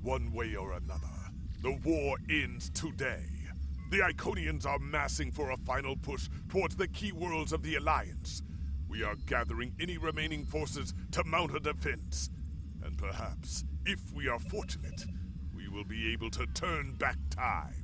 One way or another, the war ends today. The Iconians are massing for a final push towards the key worlds of the Alliance. We are gathering any remaining forces to mount a defense. And perhaps, if we are fortunate, we will be able to turn back time.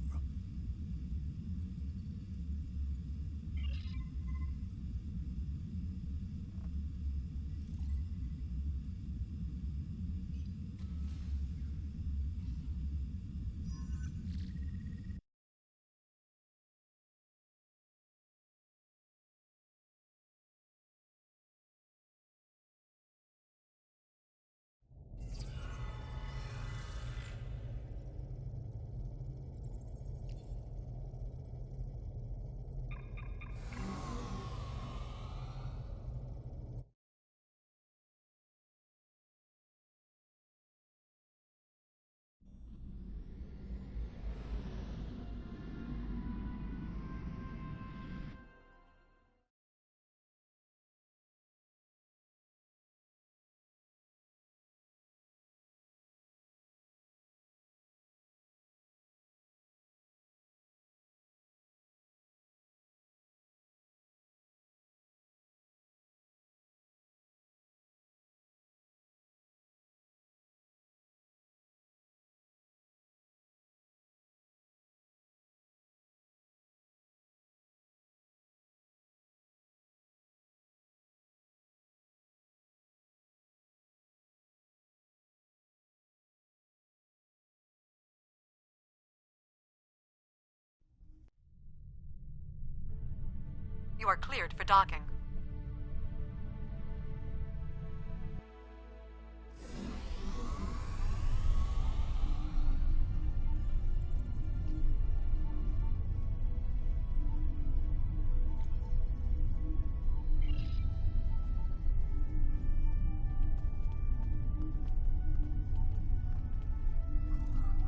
You are cleared for docking.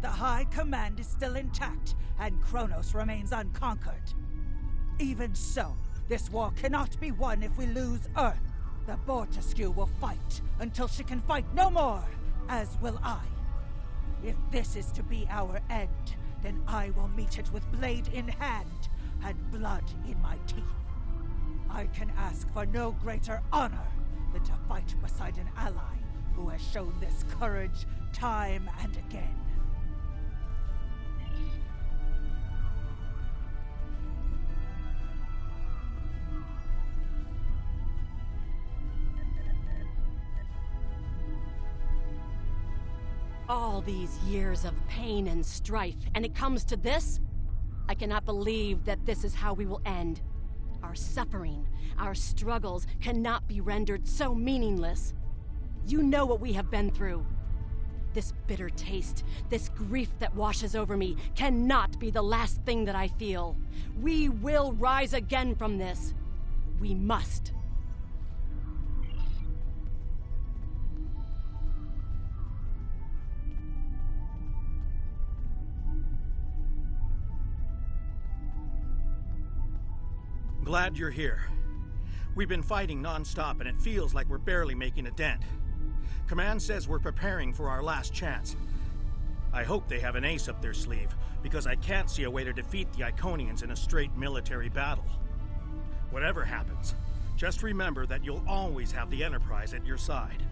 The High Command is still intact, and Kronos remains unconquered. Even so, this war cannot be won if we lose Earth. The Bortesque will fight until she can fight no more, as will I. If this is to be our end, then I will meet it with blade in hand and blood in my teeth. I can ask for no greater honor than to fight beside an ally who has shown this courage time and again. All these years of pain and strife, and it comes to this? I cannot believe that this is how we will end. Our suffering, our struggles cannot be rendered so meaningless. You know what we have been through. This bitter taste, this grief that washes over me, cannot be the last thing that I feel. We will rise again from this. We must. Glad you're here. We've been fighting non-stop and it feels like we're barely making a dent. Command says we're preparing for our last chance. I hope they have an ace up their sleeve, because I can't see a way to defeat the Iconians in a straight military battle. Whatever happens, just remember that you'll always have the Enterprise at your side.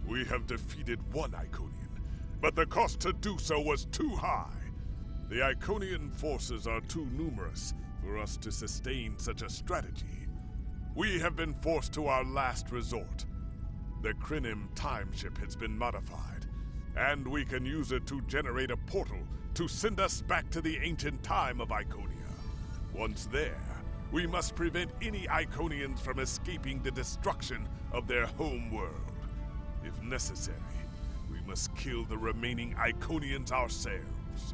We have defeated one Iconian, but the cost to do so was too high. The Iconian forces are too numerous for us to sustain such a strategy. We have been forced to our last resort. The Krynim time ship has been modified, and we can use it to generate a portal to send us back to the ancient time of Iconia. Once there, we must prevent any Iconians from escaping the destruction of their home world. If necessary, we must kill the remaining Iconians ourselves.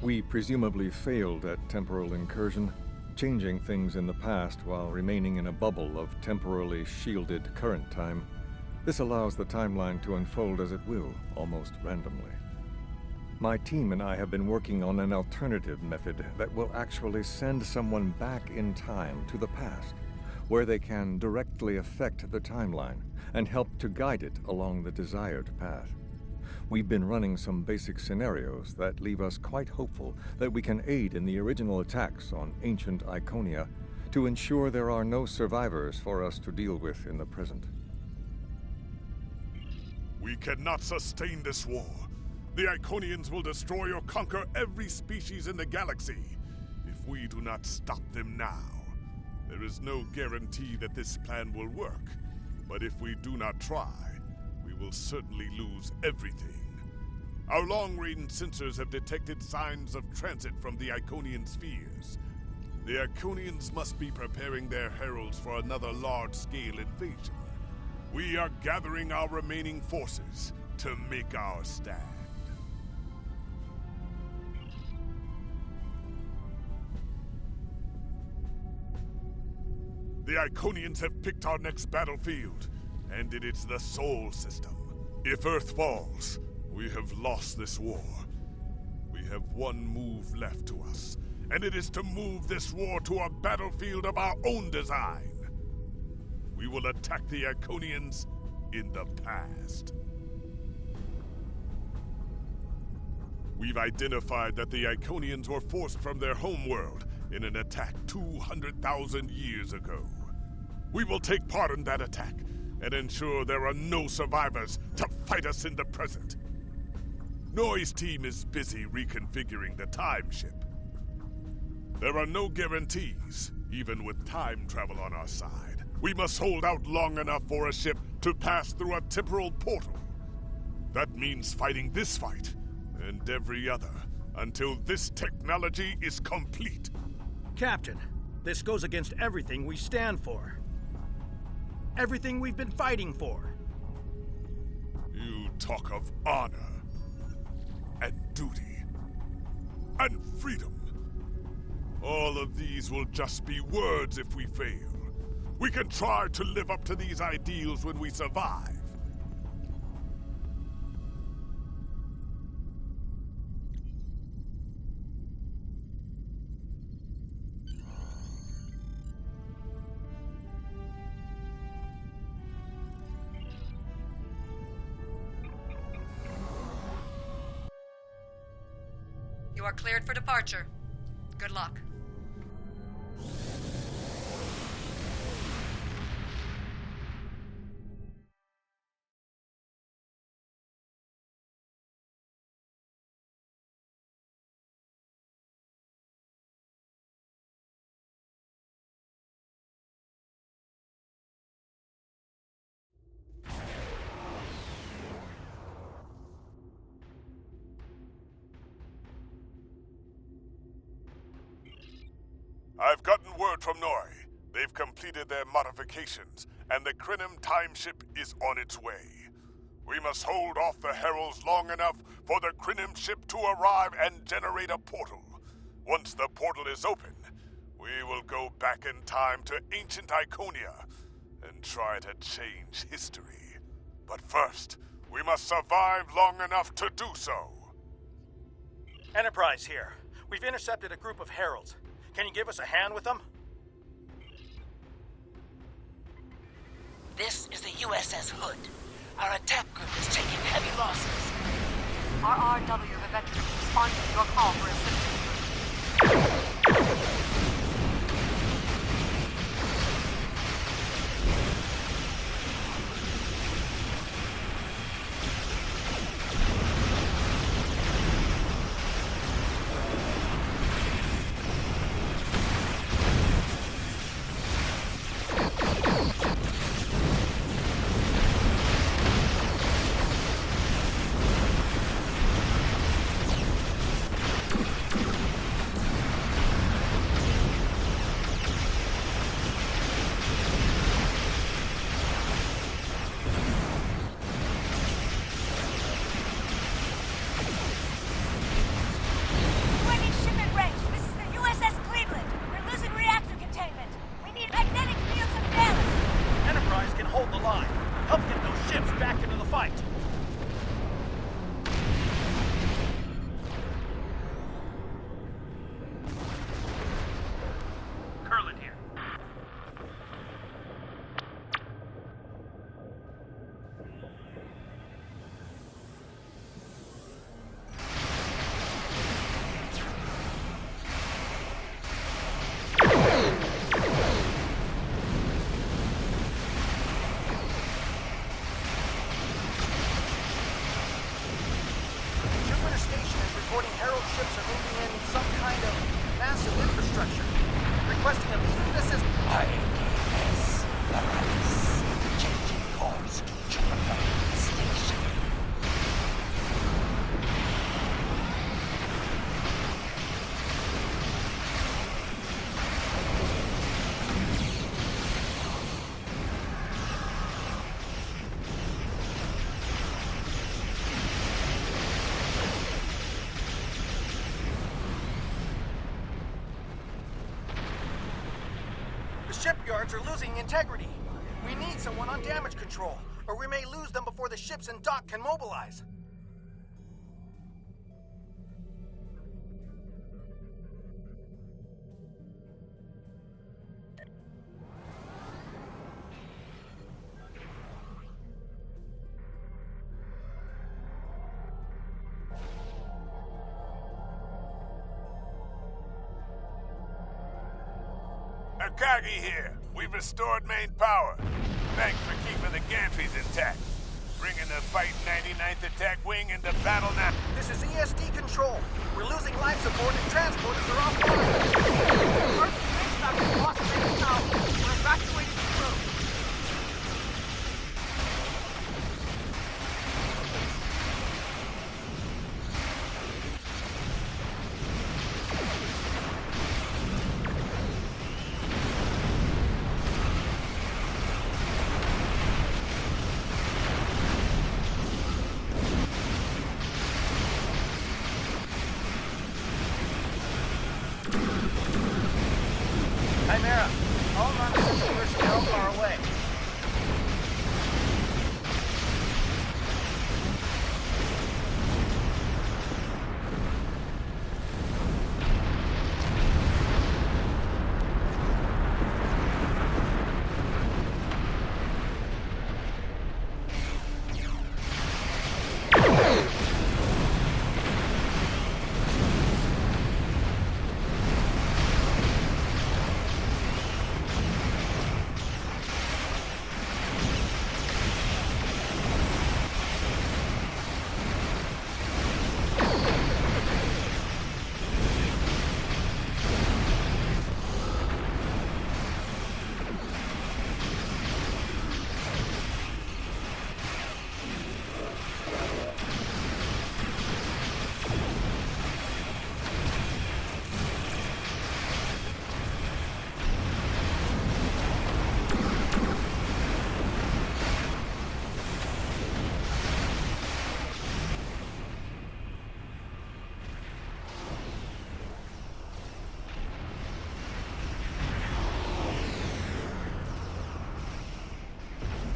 We presumably failed at temporal incursion, changing things in the past while remaining in a bubble of temporally shielded current time. This allows the timeline to unfold as it will, almost randomly. My team and I have been working on an alternative method that will actually send someone back in time to the past, where they can directly affect the timeline and help to guide it along the desired path. We've been running some basic scenarios that leave us quite hopeful that we can aid in the original attacks on ancient Iconia to ensure there are no survivors for us to deal with in the present. We cannot sustain this war. The Iconians will destroy or conquer every species in the galaxy if we do not stop them now. There is no guarantee that this plan will work, but if we do not try, we will certainly lose everything. Our long-range sensors have detected signs of transit from the Iconian spheres. The Iconians must be preparing their heralds for another large-scale invasion. We are gathering our remaining forces to make our stand. The Iconians have picked our next battlefield, and it is the Sol system. If Earth falls, we have lost this war. We have one move left to us, and it is to move this war to a battlefield of our own design. We will attack the Iconians in the past. We've identified that the Iconians were forced from their homeworld in an attack 200,000 years ago. We will take part in that attack and ensure there are no survivors to fight us in the present. Noi's team is busy reconfiguring the time ship. There are no guarantees, even with time travel on our side. We must hold out long enough for a ship to pass through a temporal portal. That means fighting this fight and every other until this technology is complete. Captain, this goes against everything we stand for. Everything we've been fighting for. You talk of honor, and duty, and freedom. All of these will just be words if we fail. We can try to live up to these ideals when we survive. You are cleared for departure. Good luck. I've gotten word from Noi. They've completed their modifications, and the Krenim time ship is on its way. We must hold off the heralds long enough for the Krenim ship to arrive and generate a portal. Once the portal is open, we will go back in time to ancient Iconia and try to change history. But first, we must survive long enough to do so. Enterprise here. We've intercepted a group of heralds. Can you give us a hand with them? This is the USS Hood. Our attack group is taking heavy losses. RRW Vivek responding to your call for assistance. shipyards are losing integrity. We need someone on damage control, or we may lose them before the ships in dock can mobilize. Akagi here. We've restored main power. Thanks for keeping the gantries intact. Bringing the Fight 99th Attack Wing into battle now. This is ESD control. We're losing life support and transporters are offline. First space vessel lost main power. We're evacuating the crew. Chimera, all non-essential personnel are away.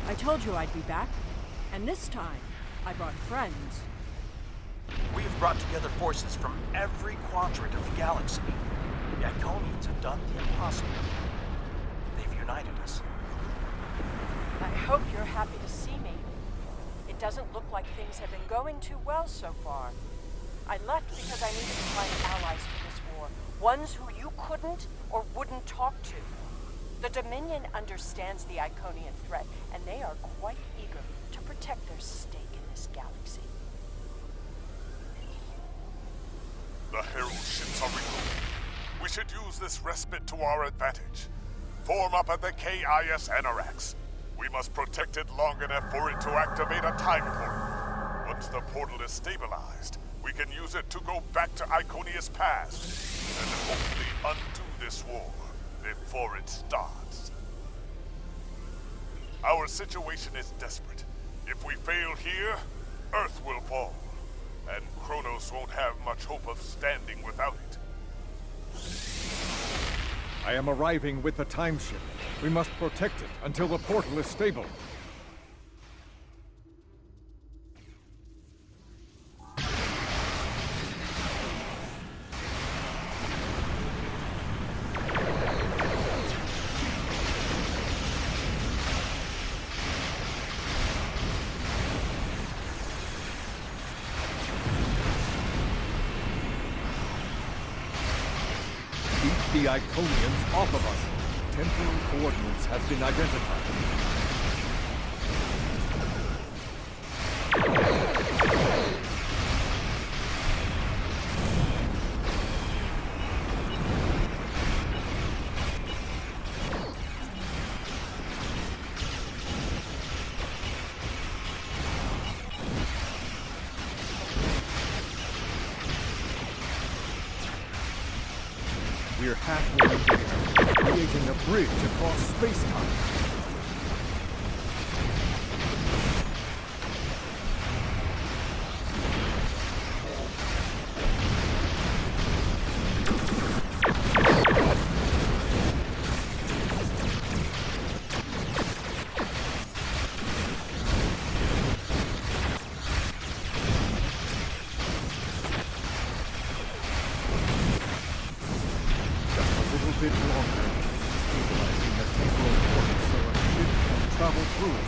I told you I'd be back, and this time, I brought friends. We've brought together forces from every quadrant of the galaxy. The Iconians have done the impossible. They've united us. I hope you're happy to see me. It doesn't look like things have been going too well so far. I left because I needed to find allies for this war, ones who you couldn't or wouldn't talk to. The Dominion understands the Iconian threat, and they are quite eager to protect their stake in this galaxy. The Herald ships are removed. We should use this respite to our advantage. Form up at the KIS Anorax. We must protect it long enough for it to activate a time portal. Once the portal is stabilized, we can use it to go back to Iconia's past, and hopefully undo this war before it starts. Our situation is desperate. If we fail here, Earth will fall, and Kronos won't have much hope of standing without it. I am arriving with the time ship. We must protect it until the portal is stable. Keep the Iconians off of us. Temporal coordinates have been identified. We're halfway there, creating a bridge across space-time. travel through it.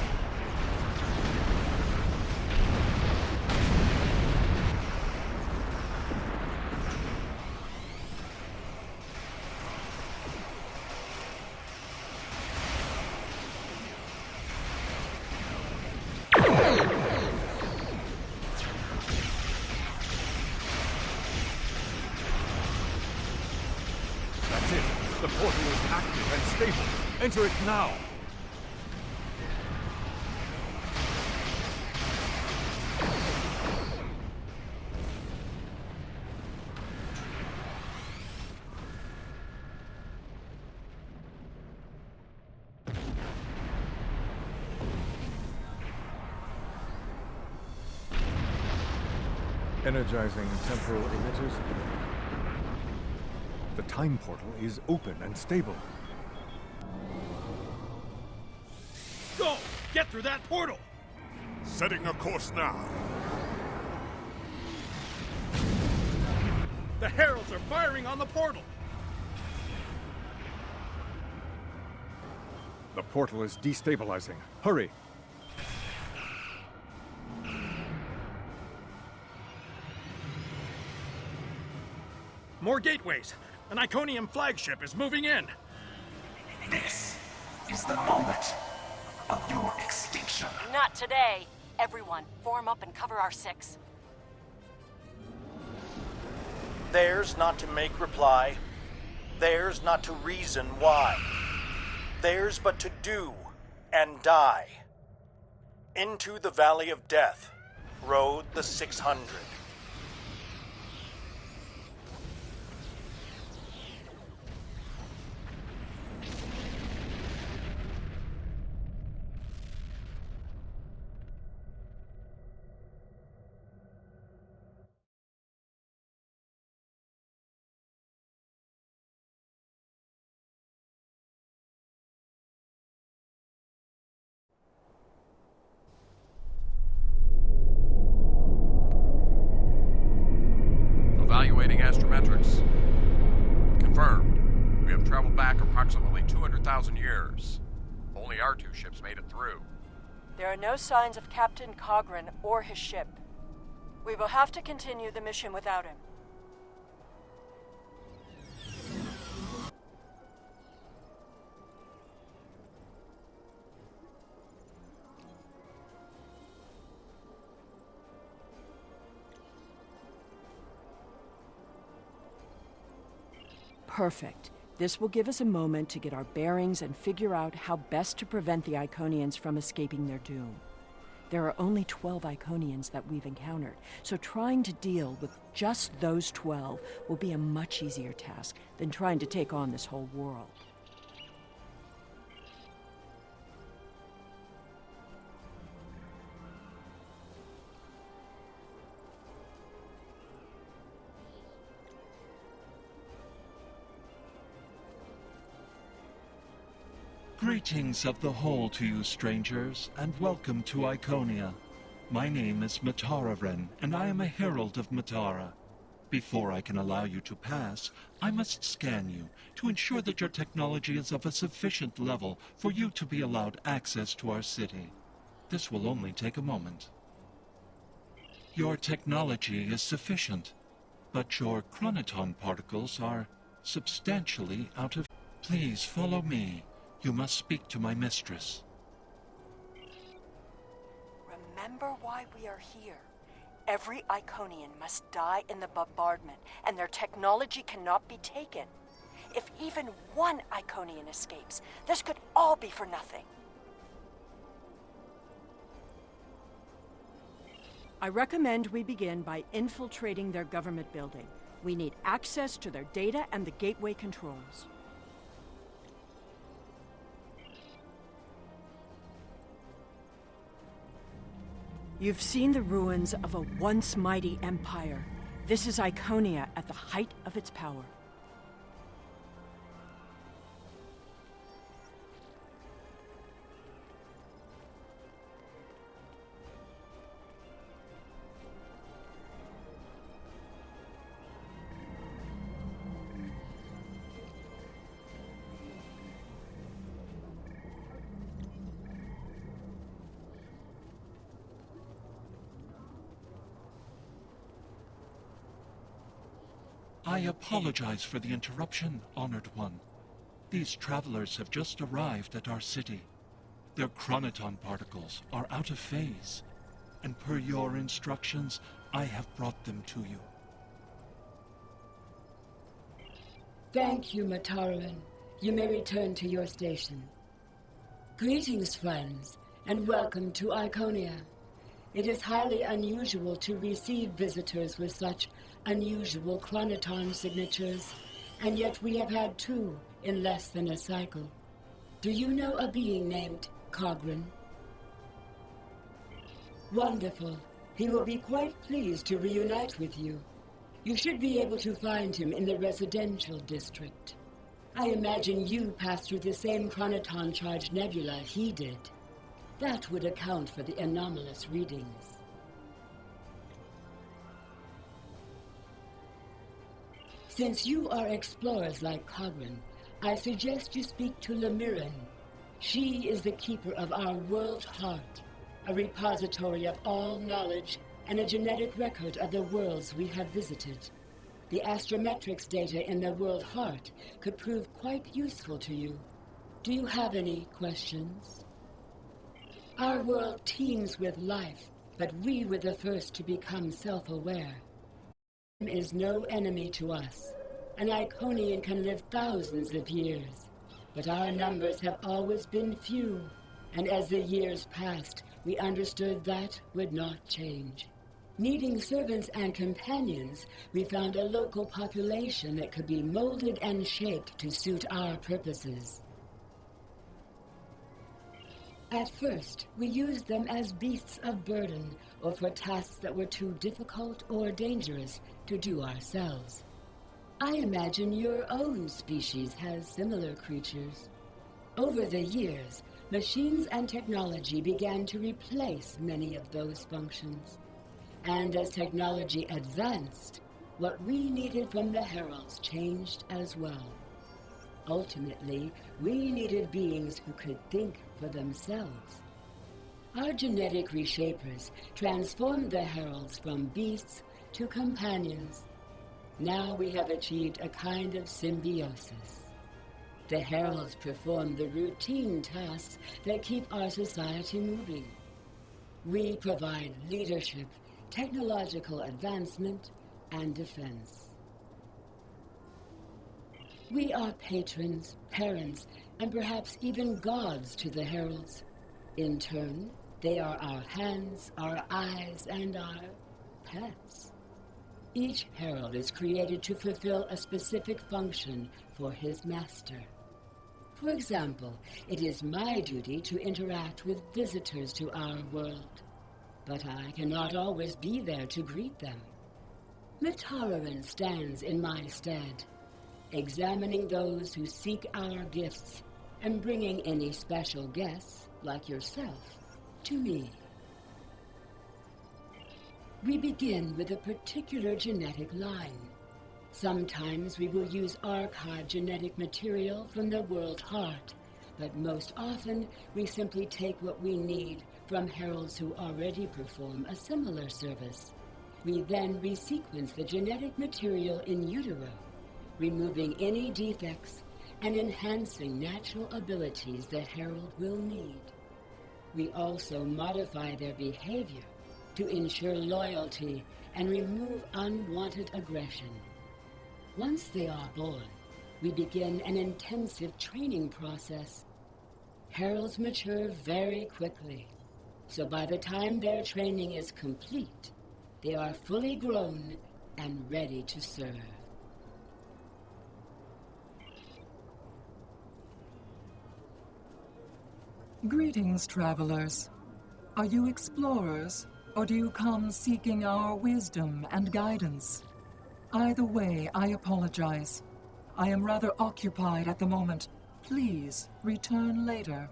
That's it. The portal is active and stable. Enter it now. Energizing temporal emitters. The time portal is open and stable. Go! Get through that portal! Setting a course now. The heralds are firing on the portal! The portal is destabilizing. Hurry! More gateways! An Iconian flagship is moving in! This is the moment of your extinction. Not today. Everyone, form up and cover our six. Theirs not to make reply. Theirs not to reason why. Theirs but to do and die. Into the Valley of Death rode the 600. Evaluating astrometrics. Confirmed. We have traveled back approximately 200,000 years. Only our two ships made it through. There are no signs of Captain Cogran or his ship. We will have to continue the mission without him. Perfect. This will give us a moment to get our bearings and figure out how best to prevent the Iconians from escaping their doom. There are only 12 Iconians that we've encountered, so trying to deal with just those 12 will be a much easier task than trying to take on this whole world. Greetings of the whole to you, strangers, and welcome to Iconia. My name is Matara-Ren, and I am a herald of Matara. Before I can allow you to pass, I must scan you to ensure that your technology is of a sufficient level for you to be allowed access to our city. This will only take a moment. Your technology is sufficient, but your chronoton particles are substantially out of... Please follow me. You must speak to my mistress. Remember why we are here. Every Iconian must die in the bombardment, and their technology cannot be taken. If even one Iconian escapes, this could all be for nothing. I recommend we begin by infiltrating their government building. We need access to their data and the gateway controls. You've seen the ruins of a once mighty empire. This is Iconia at the height of its power. I apologize for the interruption, Honored One. These travelers have just arrived at our city. Their chronoton particles are out of phase, and per your instructions, I have brought them to you. Thank you, Mataran. You may return to your station. Greetings, friends, and welcome to Iconia. It is highly unusual to receive visitors with such unusual chronoton signatures, and yet we have had 2 in less than a cycle. Do you know a being named Cogran? Wonderful. He will be quite pleased to reunite with you. You should be able to find him in the residential district. I imagine you passed through the same chronoton-charged nebula he did. That would account for the anomalous readings. Since you are explorers like Cogran, I suggest you speak to Lemirin. She is the keeper of our world heart, a repository of all knowledge and a genetic record of the worlds we have visited. The astrometrics data in the world heart could prove quite useful to you. Do you have any questions? Our world teems with life, but we were the first to become self-aware. Time is no enemy to us. An Iconian can live thousands of years, but our numbers have always been few, and as the years passed, we understood that would not change. Needing servants and companions, we found a local population that could be molded and shaped to suit our purposes. At first, we used them as beasts of burden, or for tasks that were too difficult or dangerous to do ourselves. I imagine your own species has similar creatures. Over the years, machines and technology began to replace many of those functions. And as technology advanced, what we needed from the Heralds changed as well. Ultimately, we needed beings who could think for themselves. Our genetic reshapers transformed the Heralds from beasts to companions. Now we have achieved a kind of symbiosis. The Heralds perform the routine tasks that keep our society moving. We provide leadership, technological advancement, and defense. We are patrons, parents, and perhaps even gods to the Heralds. In turn, they are our hands, our eyes, and our pets. Each Herald is created to fulfill a specific function for his master. For example, it is my duty to interact with visitors to our world, but I cannot always be there to greet them. Mataran stands in my stead, examining those who seek our gifts and bringing any special guests, like yourself, to me. We begin with a particular genetic line. Sometimes we will use archived genetic material from the world heart, but most often we simply take what we need from heralds who already perform a similar service. We then resequence the genetic material in utero, removing any defects and enhancing natural abilities the herald will need. We also modify their behavior to ensure loyalty and remove unwanted aggression. Once they are born, we begin an intensive training process. Heralds mature very quickly, so by the time their training is complete, they are fully grown and ready to serve. Greetings, travelers. Are you explorers, or do you come seeking our wisdom and guidance? Either way, I apologize. I am rather occupied at the moment. Please return later.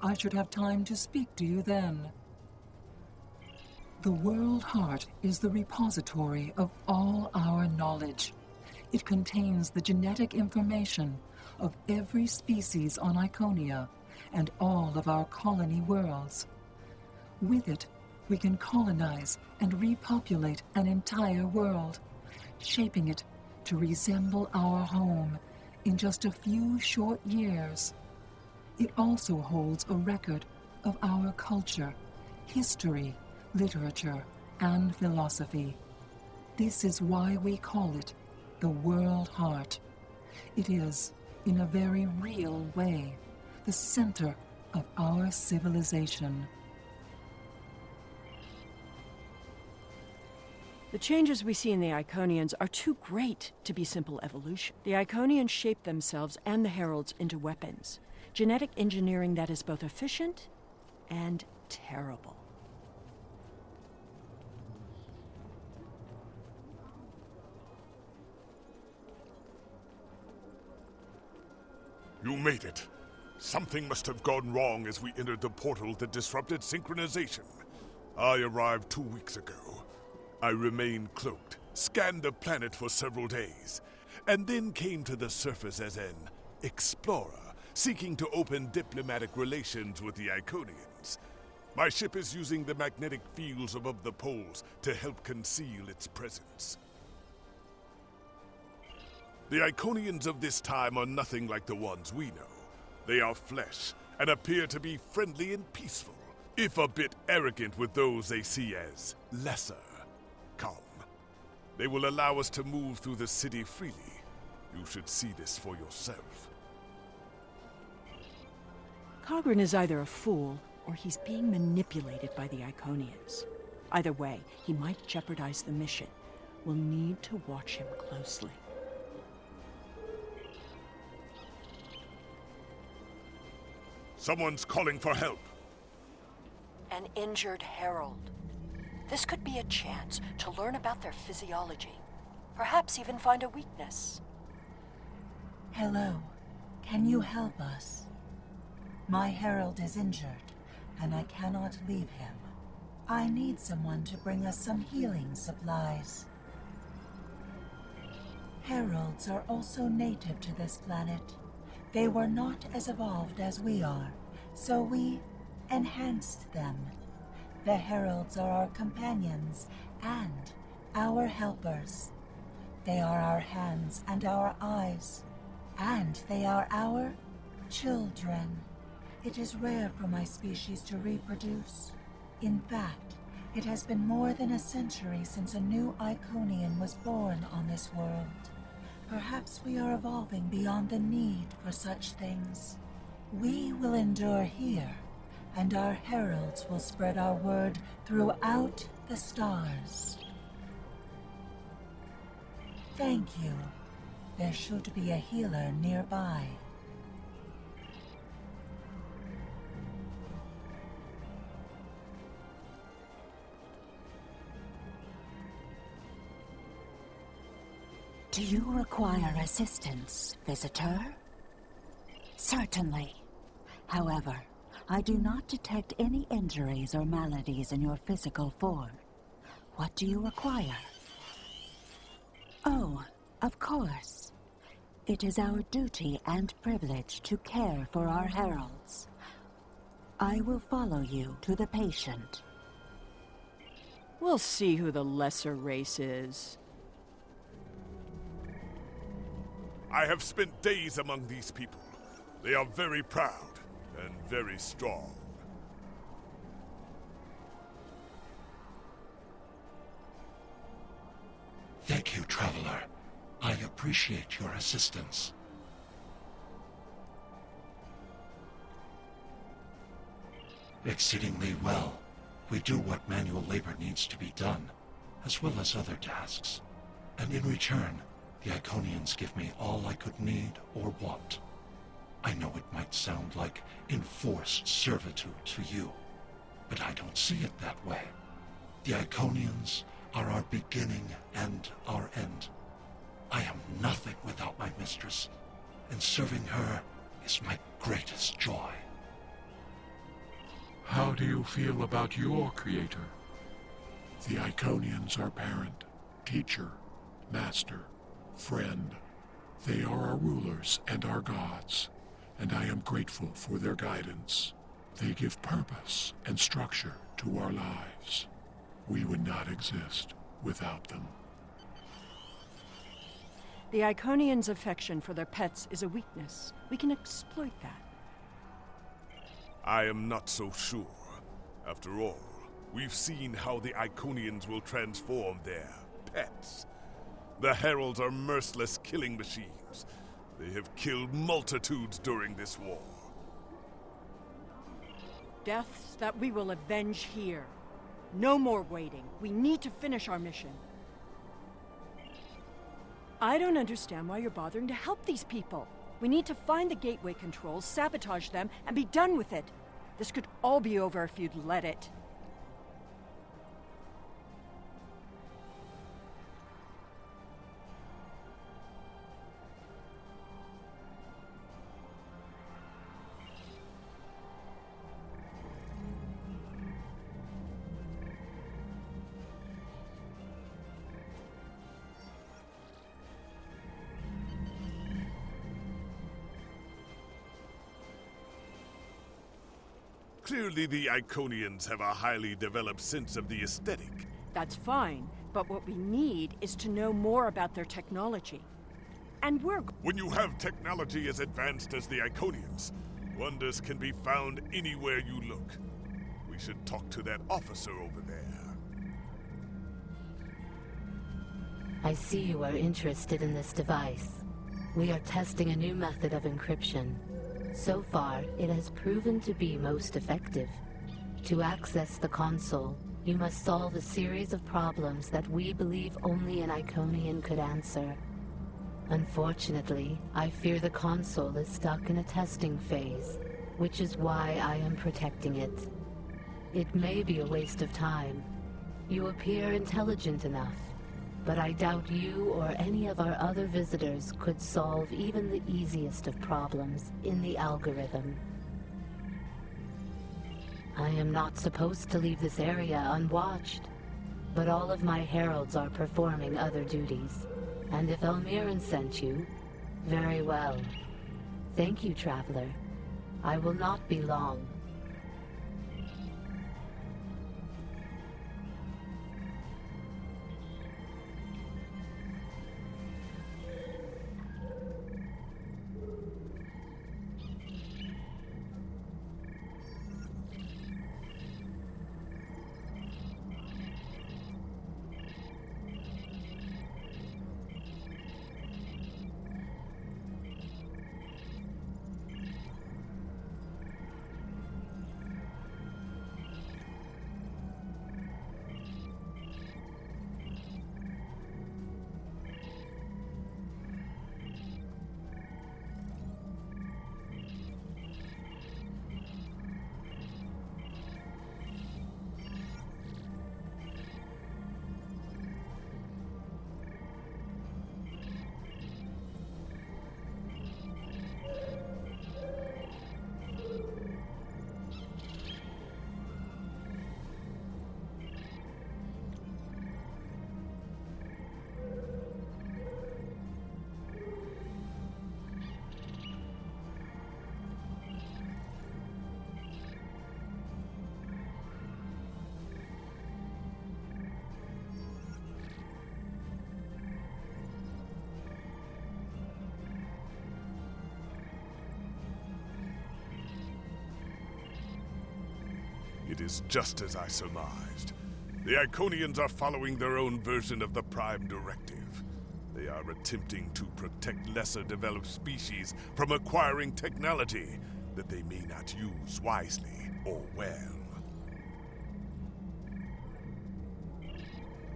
I should have time to speak to you then. The World Heart is the repository of all our knowledge. It contains the genetic information of every species on Iconia and all of our colony worlds. With it, we can colonize and repopulate an entire world, shaping it to resemble our home in just a few short years. It also holds a record of our culture, history, literature, and philosophy. This is why we call it the World Heart. It is, in a very real way, the center of our civilization. The changes we see in the Iconians are too great to be simple evolution. The Iconians shape themselves and the Heralds into weapons. Genetic engineering that is both efficient and terrible. You made it. Something must have gone wrong as we entered the portal that disrupted synchronization. I arrived 2 weeks ago. I remained cloaked, scanned the planet for several days, and then came to the surface as an explorer, seeking to open diplomatic relations with the Iconians. My ship is using the magnetic fields above the poles to help conceal its presence. The Iconians of this time are nothing like the ones we know. They are flesh and appear to be friendly and peaceful, if a bit arrogant with those they see as lesser. Come. They will allow us to move through the city freely. You should see this for yourself. Cogran is either a fool, or he's being manipulated by the Iconians. Either way, he might jeopardize the mission. We'll need to watch him closely. Someone's calling for help. An injured herald. This could be a chance to learn about their physiology. Perhaps even find a weakness. Hello. Can you help us? My herald is injured, and I cannot leave him. I need someone to bring us some healing supplies. Heralds are also native to this planet. They were not as evolved as we are, so we enhanced them. The heralds are our companions and our helpers. They are our hands and our eyes, and they are our children. It is rare for my species to reproduce. In fact, it has been more than a century since a new Iconian was born on this world. Perhaps we are evolving beyond the need for such things. We will endure here, and our heralds will spread our word throughout the stars. Thank you. There should be a healer nearby. Do you require assistance, visitor? Certainly. However, I do not detect any injuries or maladies in your physical form. What do you require? Oh, of course. It is our duty and privilege to care for our heralds. I will follow you to the patient. We'll see who the lesser race is. I have spent days among these people. They are very proud and very strong. Thank you, Traveler. I appreciate your assistance. Exceedingly well. We do what manual labor needs to be done, as well as other tasks. And in return, the Iconians give me all I could need or want. I know it might sound like enforced servitude to you, but I don't see it that way. The Iconians are our beginning and our end. I am nothing without my mistress, and serving her is my greatest joy. How do you feel about your creator? The Iconians are parent, teacher, master, friend. They are our rulers and our gods, and I am grateful for their guidance. They give purpose and structure to our lives. We would not exist without them. The Iconians' affection for their pets is a weakness. We can exploit that. I am not so sure. After all, we've seen how the Iconians will transform their pets. The Heralds are merciless killing machines. They have killed multitudes during this war. Deaths that we will avenge here. No more waiting. We need to finish our mission. I don't understand why you're bothering to help these people. We need to find the gateway controls, sabotage them, and be done with it. This could all be over if you'd let it. Clearly, the Iconians have a highly developed sense of the aesthetic. That's fine, but what we need is to know more about their technology. And When you have technology as advanced as the Iconians, wonders can be found anywhere you look. We should talk to that officer over there. I see you are interested in this device. We are testing a new method of encryption. So far, it has proven to be most effective. To access the console, you must solve a series of problems that we believe only an Iconian could answer. Unfortunately, I fear the console is stuck in a testing phase, which is why I am protecting it. It may be a waste of time. You appear intelligent enough, but I doubt you or any of our other visitors could solve even the easiest of problems in the algorithm. I am not supposed to leave this area unwatched, but all of my heralds are performing other duties. And if Elmiran sent you, very well. Thank you, Traveler. I will not be long. It is just as I surmised. The Iconians are following their own version of the Prime Directive. They are attempting to protect lesser developed species from acquiring technology that they may not use wisely or well.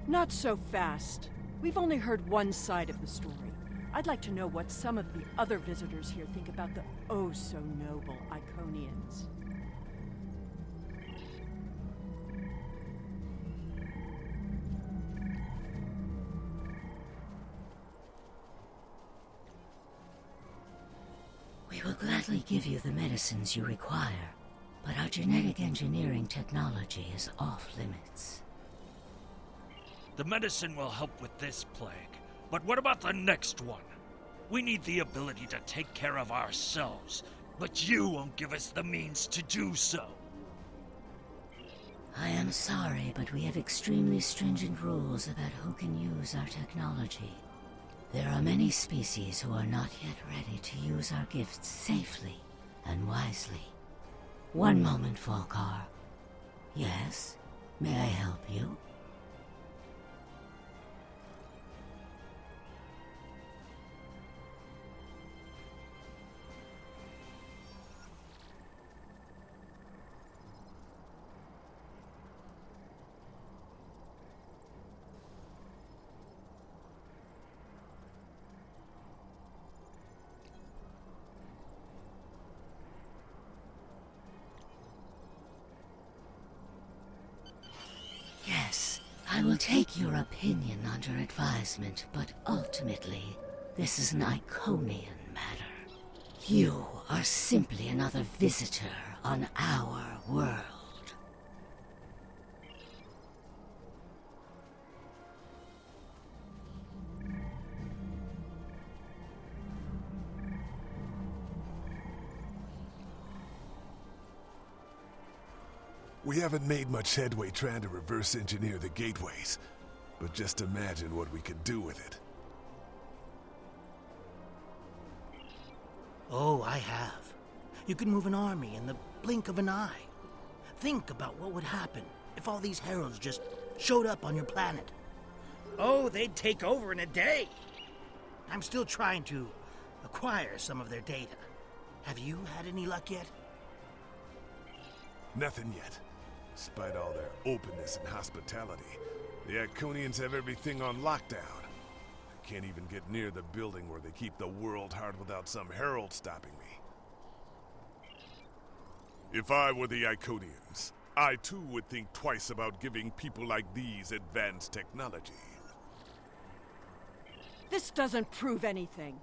Not so fast. We've only heard one side of the story. I'd like to know what some of the other visitors here think about the oh-so-noble Iconians. We will gladly give you the medicines you require, but our genetic engineering technology is off limits. The medicine will help with this plague, but what about the next one? We need the ability to take care of ourselves, but you won't give us the means to do so. I am sorry, but we have extremely stringent rules about who can use our technology. There are many species who are not yet ready to use our gifts safely and wisely. One moment, Falkar. Yes? May I help you? Yes, I will take your opinion under advisement, but ultimately, this is an Iconian matter. You are simply another visitor on our world. We haven't made much headway trying to reverse engineer the gateways, but just imagine what we could do with it. Oh, I have. You can move an army in the blink of an eye. Think about what would happen if all these heralds just showed up on your planet. Oh, they'd take over in a day. I'm still trying to acquire some of their data. Have you had any luck yet? Nothing yet. Despite all their openness and hospitality, the Iconians have everything on lockdown. I can't even get near the building where they keep the world heart without some herald stopping me. If I were the Iconians, I too would think twice about giving people like these advanced technology. This doesn't prove anything.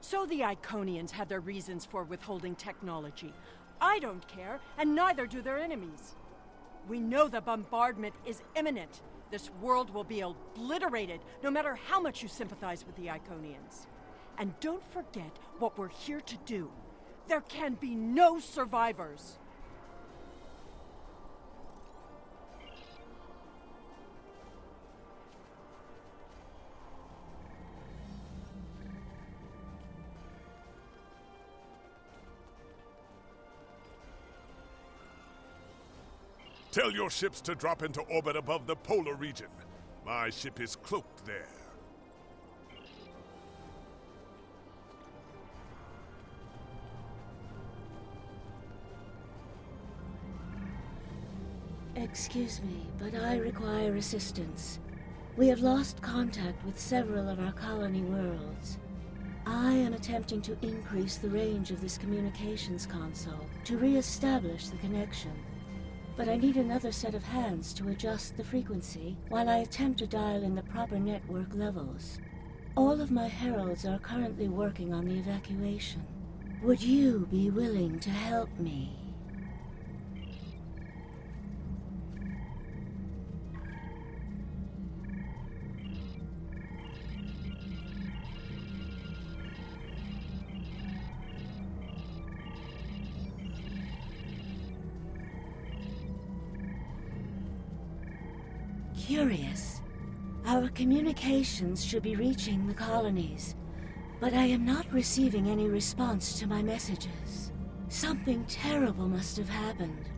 So the Iconians had their reasons for withholding technology. I don't care, and neither do their enemies. We know the bombardment is imminent. This world will be obliterated, no matter how much you sympathize with the Iconians. And don't forget what we're here to do. There can be no survivors. Tell your ships to drop into orbit above the polar region. My ship is cloaked there. Excuse me, but I require assistance. We have lost contact with several of our colony worlds. I am attempting to increase the range of this communications console to re-establish the connection. But I need another set of hands to adjust the frequency while I attempt to dial in the proper network levels. All of my heralds are currently working on the evacuation. Would you be willing to help me? Curious. Our communications should be reaching the colonies, but I am not receiving any response to my messages. Something terrible must have happened.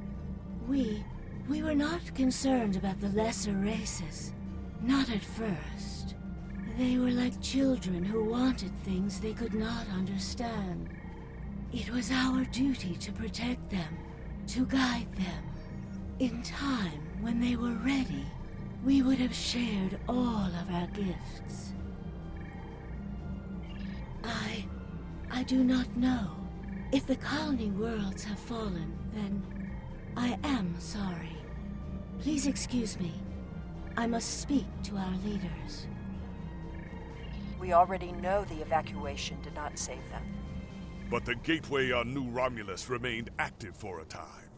We were not concerned about the lesser races. Not at first. They were like children who wanted things they could not understand. It was our duty to protect them, to guide them. In time, when they were ready, we would have shared all of our gifts. I do not know. If the colony worlds have fallen, then I am sorry. Please excuse me. I must speak to our leaders. We already know the evacuation did not save them. But the gateway on New Romulus remained active for a time.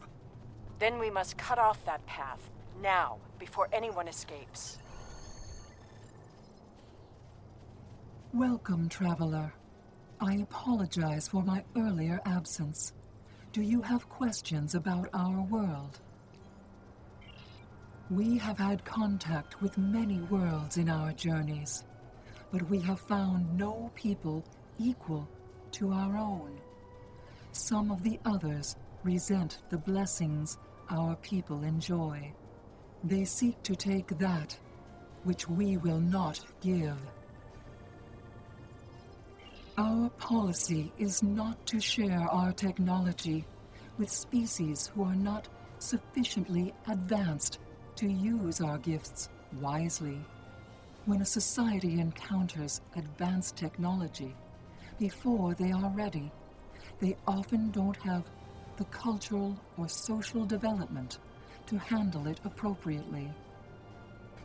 Then we must cut off that path, now, before anyone escapes. Welcome, traveler. I apologize for my earlier absence. Do you have questions about our world? We have had contact with many worlds in our journeys. but we have found no people equal to our own. Some of the others resent the blessings our people enjoy. They seek to take that which we will not give. Our policy is not to share our technology with species who are not sufficiently advanced to use our gifts wisely. When a society encounters advanced technology, before they are ready, they often don't have the cultural or social development to handle it appropriately.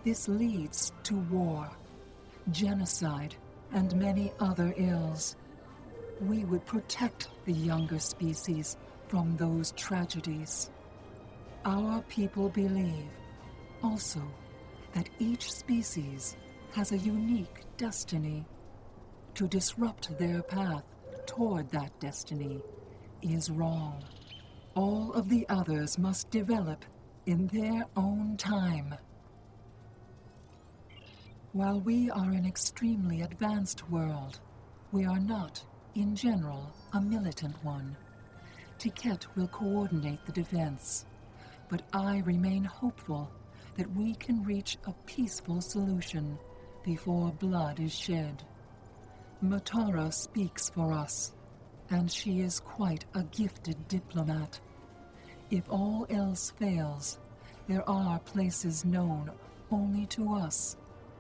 This leads to war, genocide, and many other ills. We would protect the younger species from those tragedies. Our people believe, also, that each species has a unique destiny. To disrupt their path toward that destiny is wrong. All of the others must develop in their own time. While we are an extremely advanced world, we are not, in general, a militant one. Tiquette will coordinate the defense, but I remain hopeful that we can reach a peaceful solution before blood is shed. Matara speaks for us, and she is quite a gifted diplomat. If all else fails, there are places known only to us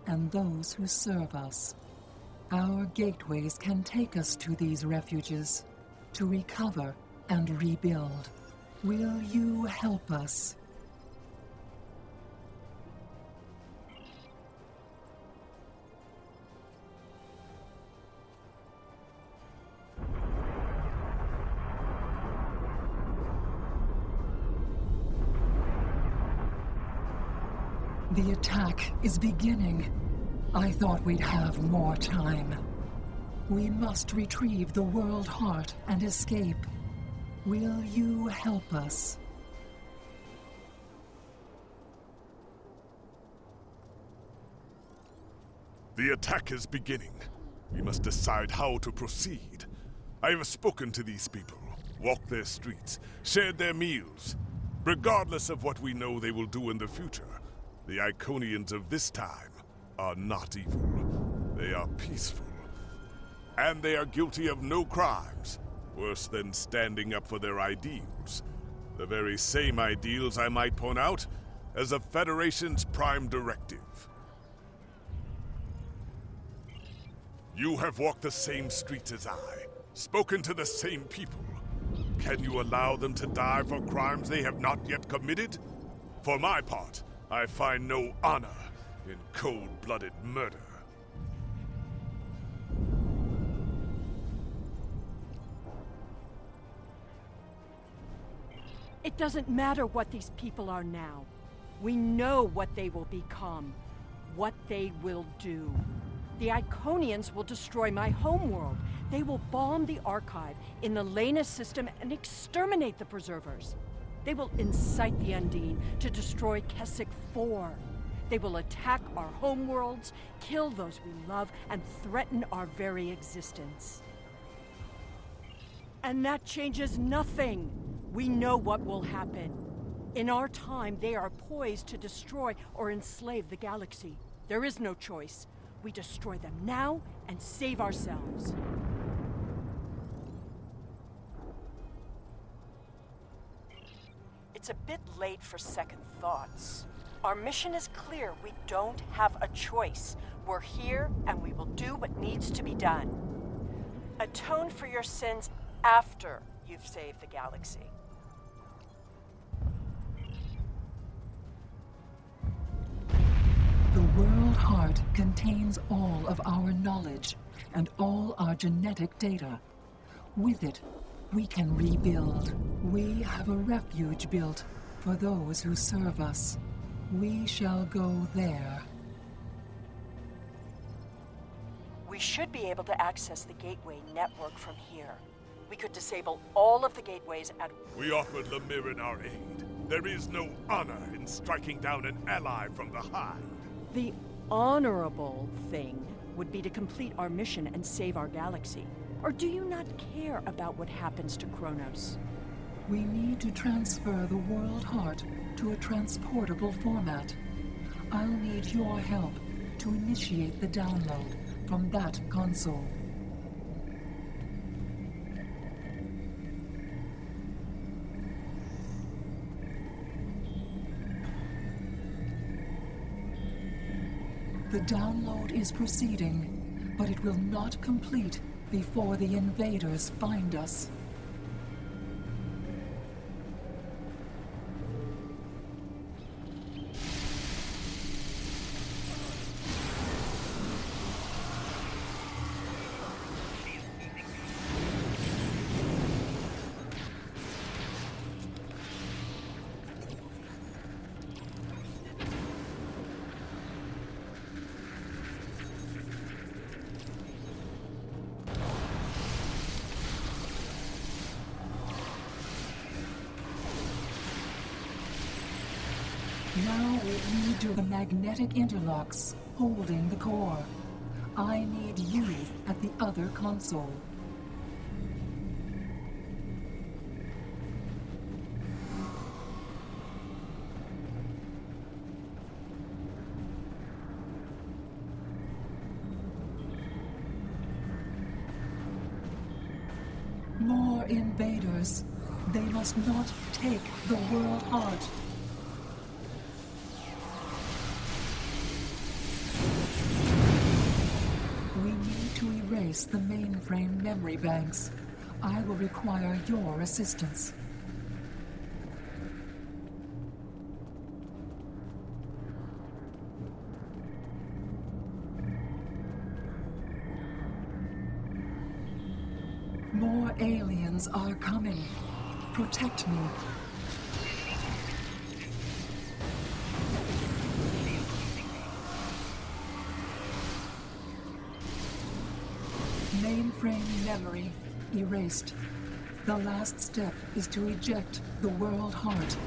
and those who serve us. Our gateways can take us to these refuges, to recover and rebuild. Will you help us? The attack is beginning. I thought we'd have more time. We must retrieve the World Heart and escape. Will you help us? The attack is beginning. We must decide how to proceed. I have spoken to these people, walked their streets, shared their meals. Regardless of what we know they will do in the future, the Iconians of this time are not evil. They are peaceful. And they are guilty of no crimes, worse than standing up for their ideals. The very same ideals, I might point out, as the Federation's prime directive. You have walked the same streets as I, spoken to the same people. Can you allow them to die for crimes they have not yet committed? For my part, I find no honor in cold-blooded murder. It doesn't matter what these people are now. We know what they will become, what they will do. The Iconians will destroy my homeworld. They will bomb the archive in the Lena system and exterminate the Preservers. They will incite the Undine to destroy Keswick 4. They will attack our homeworlds, kill those we love, and threaten our very existence. And that changes nothing. We know what will happen. In our time, they are poised to destroy or enslave the galaxy. There is no choice. We destroy them now and save ourselves. It's a bit late for second thoughts. Our mission is clear. We don't have a choice. We're here, and we will do what needs to be done. Atone for your sins after you've saved the galaxy. The World Heart contains all of our knowledge and all our genetic data. With it, we can rebuild. We have a refuge built for those who serve us. We shall go there. We should be able to access the gateway network from here. We could disable all of the gateways at... We offered Lemirin our aid. There is no honor in striking down an ally from behind. The honorable thing would be to complete our mission and save our galaxy? Or do you not care about what happens to Kronos? We need to transfer the World Heart to a transportable format. I'll need your help to initiate the download from that console. The download is proceeding, but it will not complete before the invaders find us. Now we need to the magnetic interlocks holding the core. I need you at the other console. More invaders. They must not take the World Heart. We need to erase the mainframe memory banks. I will require your assistance. More aliens are coming. Protect me. Mainframe memory erased. The last step is to eject the World Heart.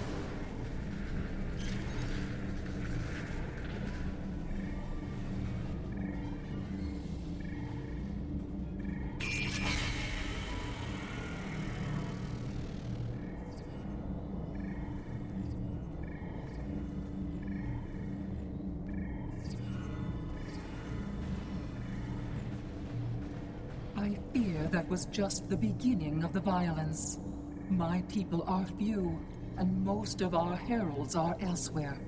I fear that was just the beginning of the violence. My people are few, and most of our heralds are elsewhere.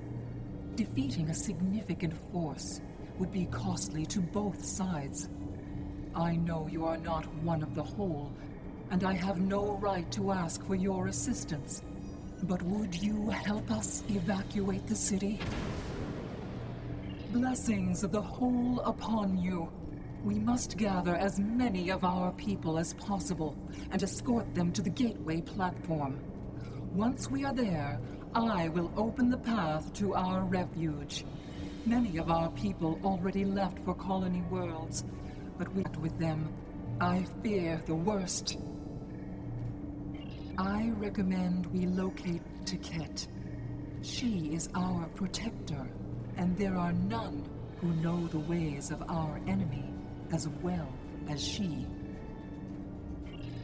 Defeating a significant force would be costly to both sides. I know you are not one of the whole, and I have no right to ask for your assistance. But would you help us evacuate the city? Blessings of the whole upon you. We must gather as many of our people as possible and escort them to the gateway platform. Once we are there, I will open the path to our refuge. Many of our people already left for Colony Worlds, but with them, I fear the worst. I recommend we locate Tiket. She is our protector, and there are none who know the ways of our enemy as well as she.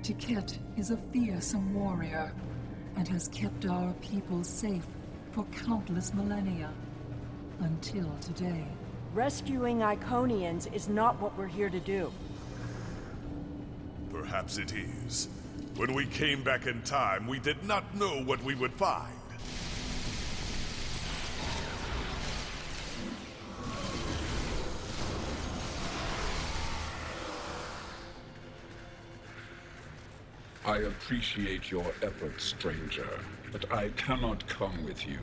Tiket is a fearsome warrior and has kept our people safe for countless millennia, until today. Rescuing Iconians is not what we're here to do. Perhaps it is. When we came back in time, we did not know what we would find. I appreciate your efforts, stranger, but I cannot come with you.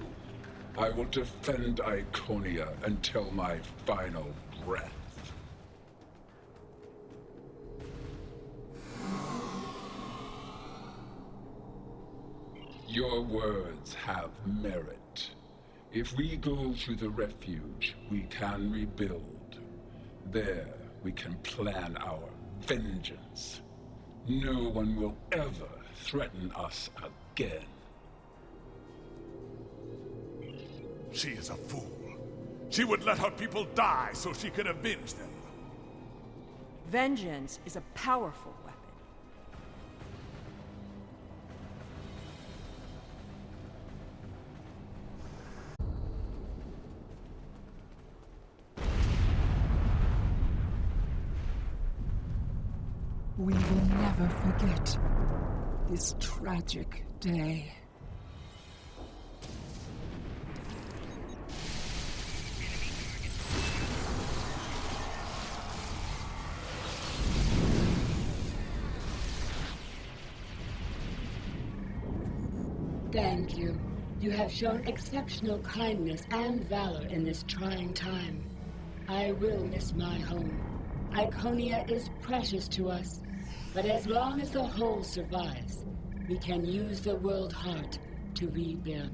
I will defend Iconia until my final breath. Your words have merit. If we go to the refuge, we can rebuild. There, we can plan our vengeance. No one will ever threaten us again. She is a fool. She would let her people die so she could avenge them. Vengeance is a powerful weapon. We will never forget this tragic day. Thank you. You have shown exceptional kindness and valor in this trying time. I will miss my home. Iconia is precious to us, but as long as the whole survives, we can use the world heart to rebuild.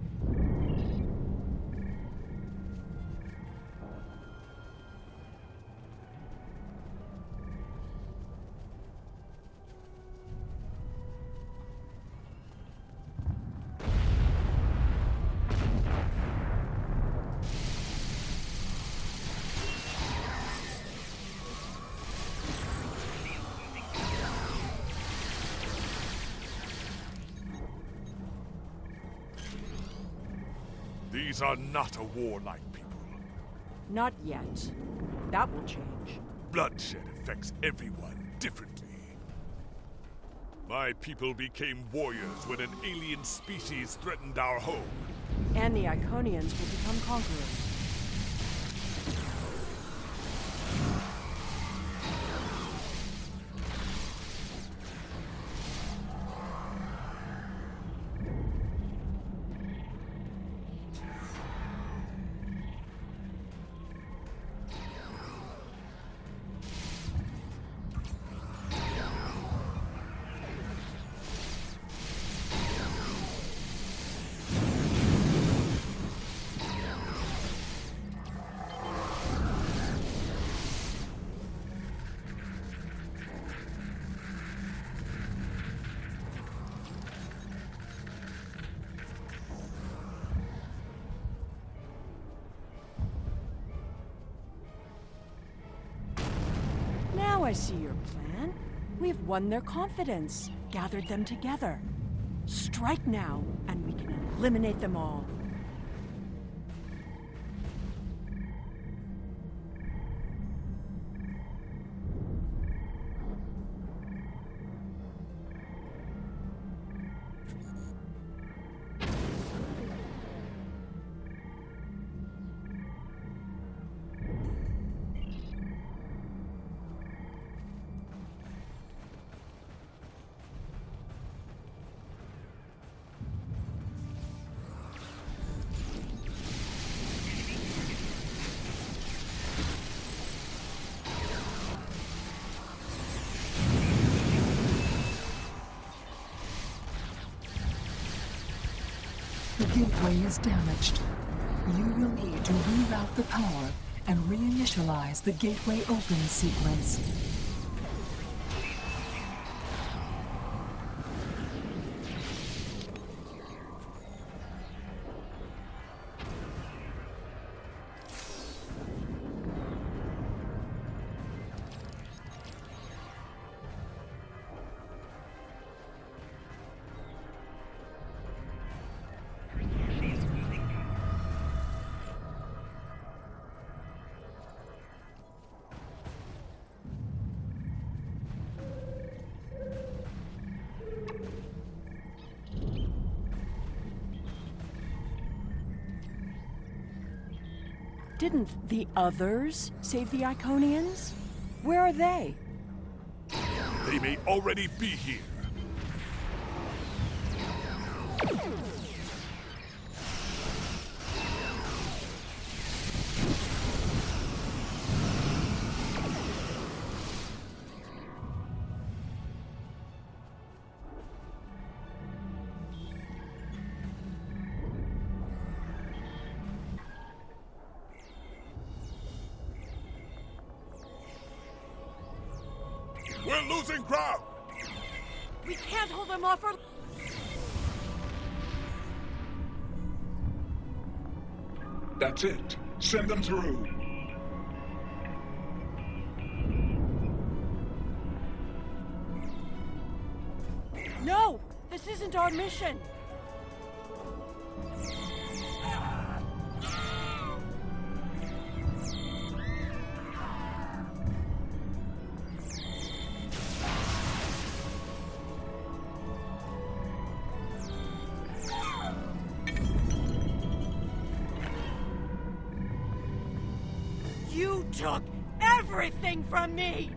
These are not a warlike people. Not yet. That will change. Bloodshed affects everyone differently. My people became warriors when an alien species threatened our home. And the Iconians will become conquerors. Now I see your plan. We've won their confidence, gathered them together. Strike now, and we can eliminate them all. The gateway is damaged. You will need to reroute the power and reinitialize the gateway open sequence. Didn't the others save the Iconians? Where are they? They may already be here. We're losing ground! We can't hold them off or... That's it. Send them through. No! This isn't our mission! You took everything from me!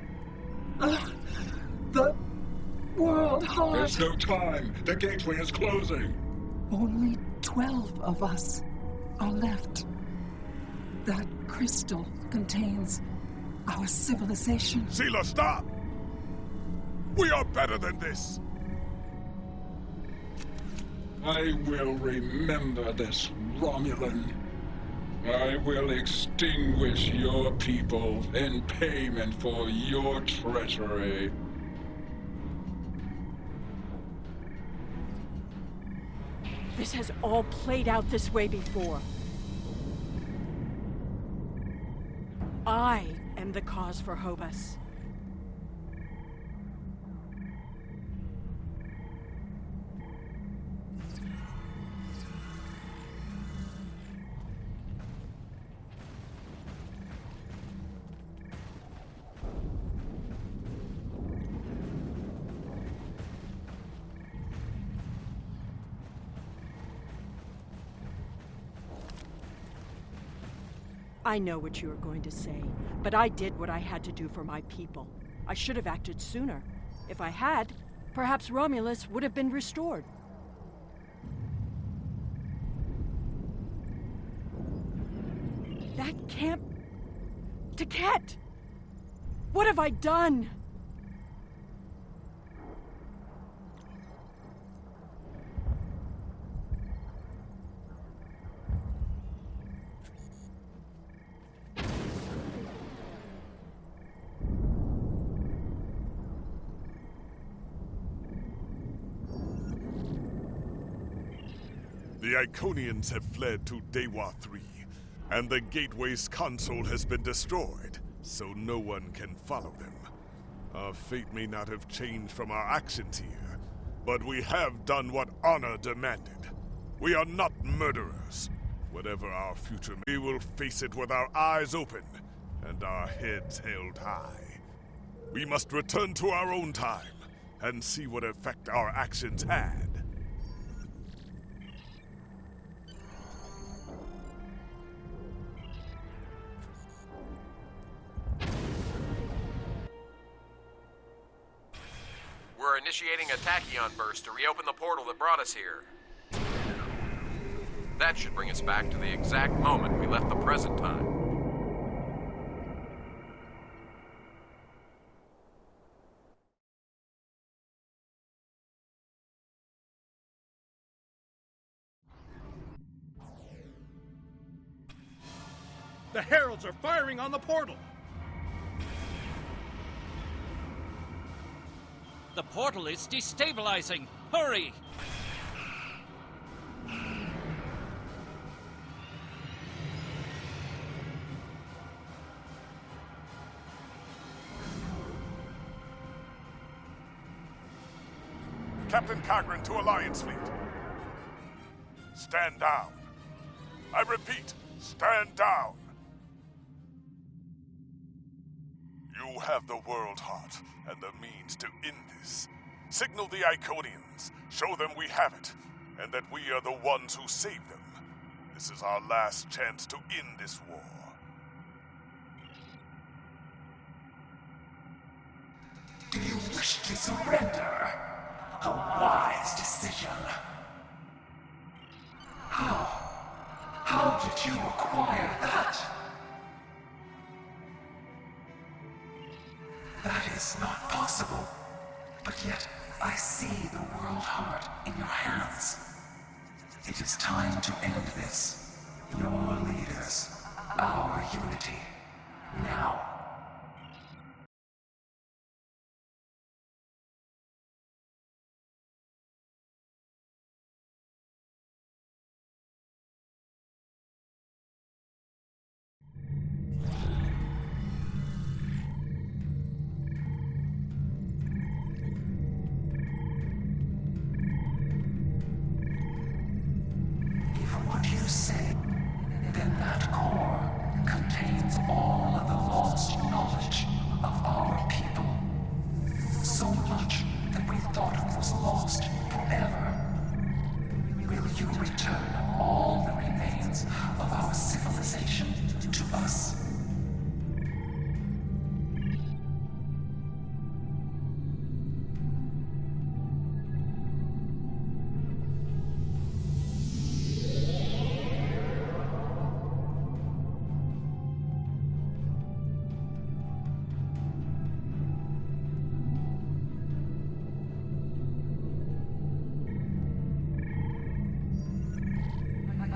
The World Heart. There's no time. The gateway is closing. Only 12 of us are left. That crystal contains our civilization. Sheila, stop! We are better than this! I will remember this, Romulan. I will extinguish your people in payment for your treachery. This has all played out this way before. I am the cause for Hobus. I know what you are going to say, but I did what I had to do for my people. I should have acted sooner. If I had, perhaps Romulus would have been restored. That camp... Taket! What have I done? The Iconians have fled to Dewa 3, and the Gateway's console has been destroyed, so no one can follow them. Our fate may not have changed from our actions here, but we have done what honor demanded. We are not murderers. Whatever our future, we will face it with our eyes open and our heads held high. We must return to our own time and see what effect our actions had. We're initiating a tachyon burst to reopen the portal that brought us here. That should bring us back to the exact moment we left the present time. The heralds are firing on the portal! The portal is destabilizing! Hurry! Captain Cogran to Alliance Fleet. Stand down. I repeat, stand down. You have the World Heart and the means to end this. Signal the Iconians, show them we have it, and that we are the ones who saved them. This is our last chance to end this war. Do you wish to surrender? A wise decision. How did you acquire that? That is not possible. But yet, I see the World Heart in your hands. It is time to end this. Your leaders, our unity. Now. contains all of the lost knowledge of our people. So much that we thought it was lost forever. Will you return all the remains of our civilization to us?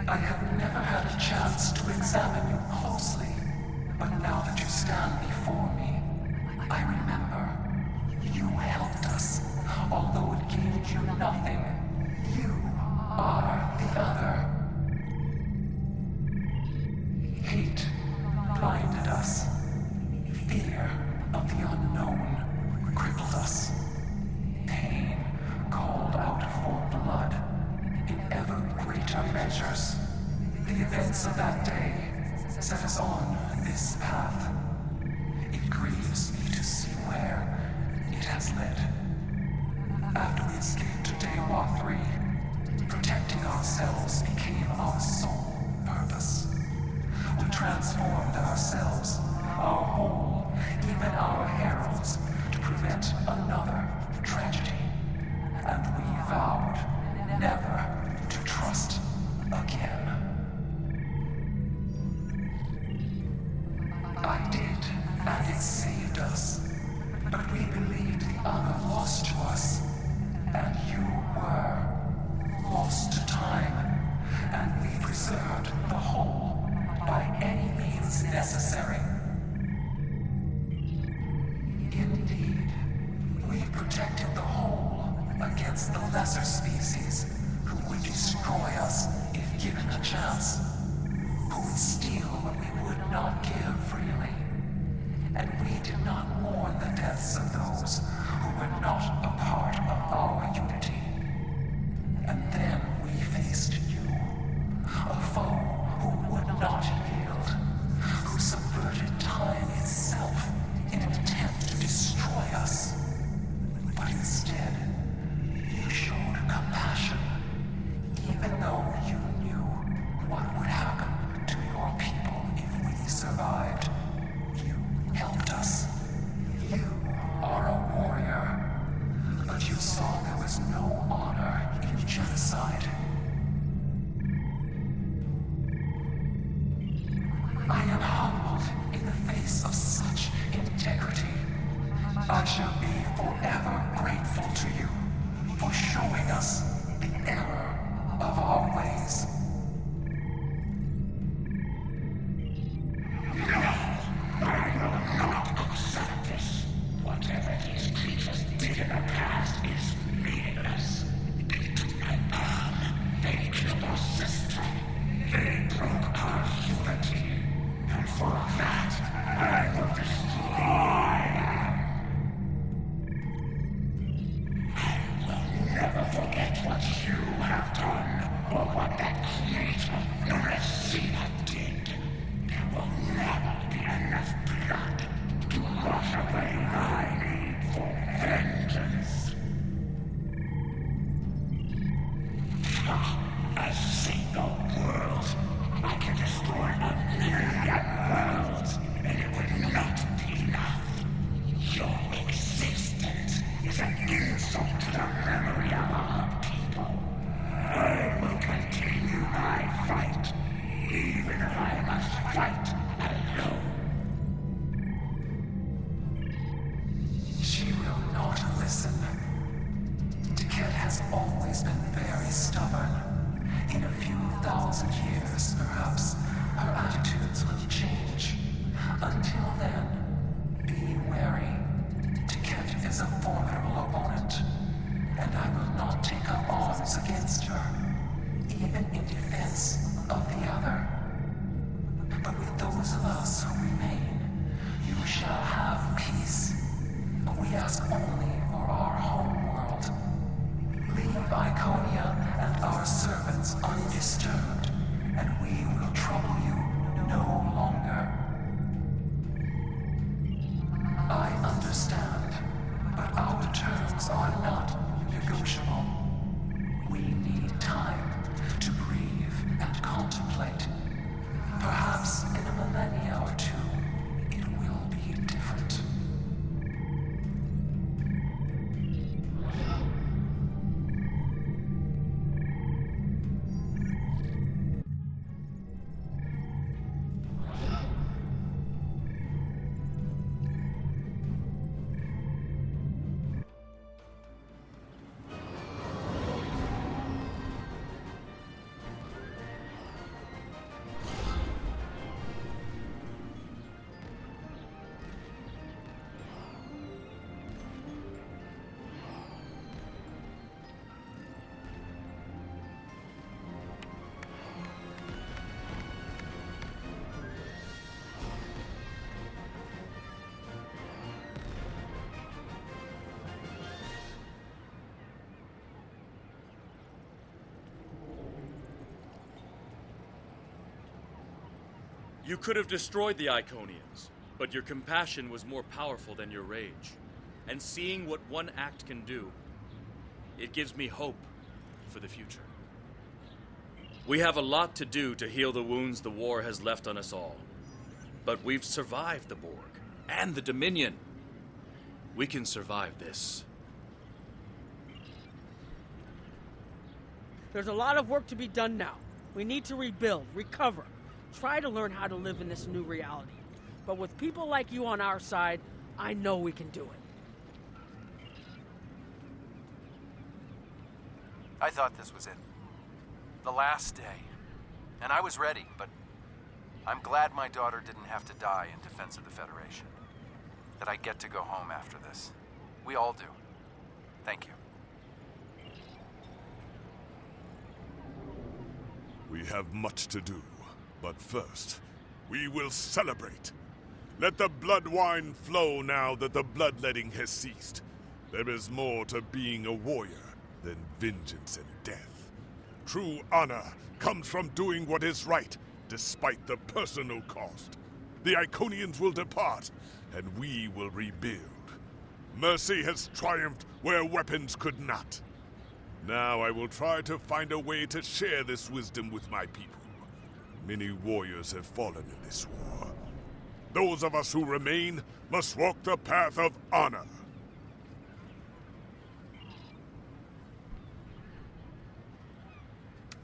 I have never had a chance to examine you closely, but now that you stand before me, I remember you helped us, although it gained you nothing. You are the other. Hate blinded us. Fear of the unknown crippled us. Pain called out for blood. In ever greater measures, the events of that day set us on this path. It grieves me to see where it has led. After we escaped to Dewa 3, protecting ourselves became our sole purpose. We transformed ourselves, our whole, even our heralds, to prevent another tragedy. And we vowed never to trust again. I did, and it saved us. But we believed the other lost to us, and you were lost to time, and we preserved the whole by any means necessary. Indeed, we protected the whole against the lesser species who would destroy us if given a chance, who would steal what we would not give freely. And we did not mourn the deaths of those who were not a part of our unity. And then we faced you, a foe who would not yield, who subverted time itself in an attempt to destroy us. But instead, you showed compassion, even though you knew what would happen to your people if we survived. You helped us. You are a warrior, but you saw there was no honor in genocide. I am humbled in the face of such integrity. I shall be forever grateful to you for showing us the error of our ways. Whatever these creatures did in the past is meaningless. They took my mom. They killed our sister. They broke our unity. And for that, I will destroy them. I will never forget what you have done, or what that creator known as Sina did. There will never be enough blood to wash away my need for vengeance. A single world. I can destroy 1,000,000 worlds, and it would not be enough. Your existence is an insult to the memory of our people. I will continue my fight, even if I must fight alone. She will not listen. Tiket has always been very stubborn. In a few thousand years, perhaps, her attitudes will change. Until then, be wary. Tiket is a formidable opponent, and I will not take up arms against her, even in defense of the other. But with those of us who remain, you shall have peace. We ask only for our home world. Leave Iconia and our servants undisturbed, and we will trouble you no longer. You could have destroyed the Iconians, but your compassion was more powerful than your rage. And seeing what one act can do, it gives me hope for the future. We have a lot to do to heal the wounds the war has left on us all. But we've survived the Borg and the Dominion. We can survive this. There's a lot of work to be done now. We need to rebuild, recover, try to learn how to live in this new reality. But with people like you on our side, I know we can do it. I thought this was it. The last day. And I was ready, but I'm glad my daughter didn't have to die in defense of the Federation. That I get to go home after this. We all do. Thank you. We have much to do, but first, we will celebrate. Let the blood wine flow now that the bloodletting has ceased. There is more to being a warrior than vengeance and death. True honor comes from doing what is right, despite the personal cost. The Iconians will depart, and we will rebuild. Mercy has triumphed where weapons could not. Now I will try to find a way to share this wisdom with my people. Many warriors have fallen in this war. Those of us who remain must walk the path of honor.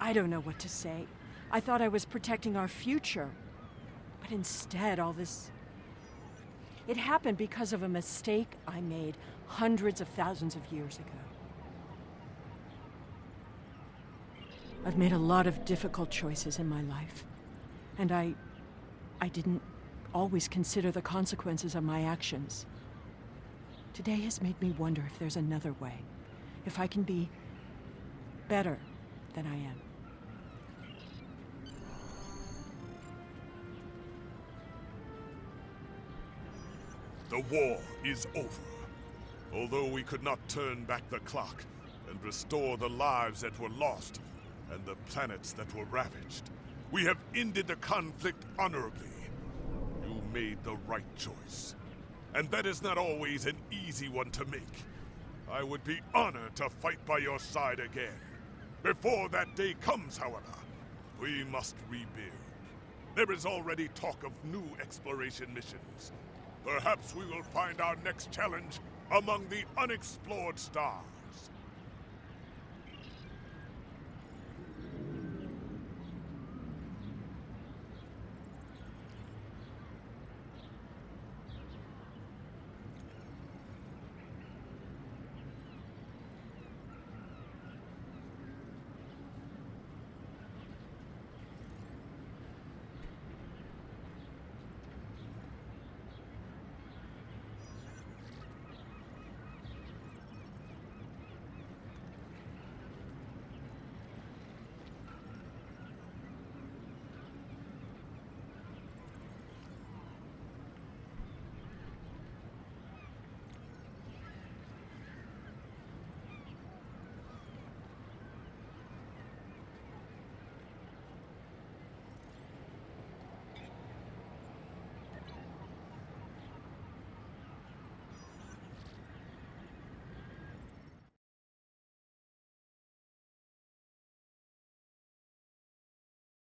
I don't know what to say. I thought I was protecting our future. But instead, all this... It happened because of a mistake I made hundreds of thousands of years ago. I've made a lot of difficult choices in my life. And I didn't always consider the consequences of my actions. Today has made me wonder if there's another way. If I can be better than I am. The war is over. Although we could not turn back the clock and restore the lives that were lost and the planets that were ravaged, we have ended the conflict honorably. You made the right choice. And that is not always an easy one to make. I would be honored to fight by your side again. Before that day comes, however, we must rebuild. There is already talk of new exploration missions. Perhaps we will find our next challenge among the unexplored stars.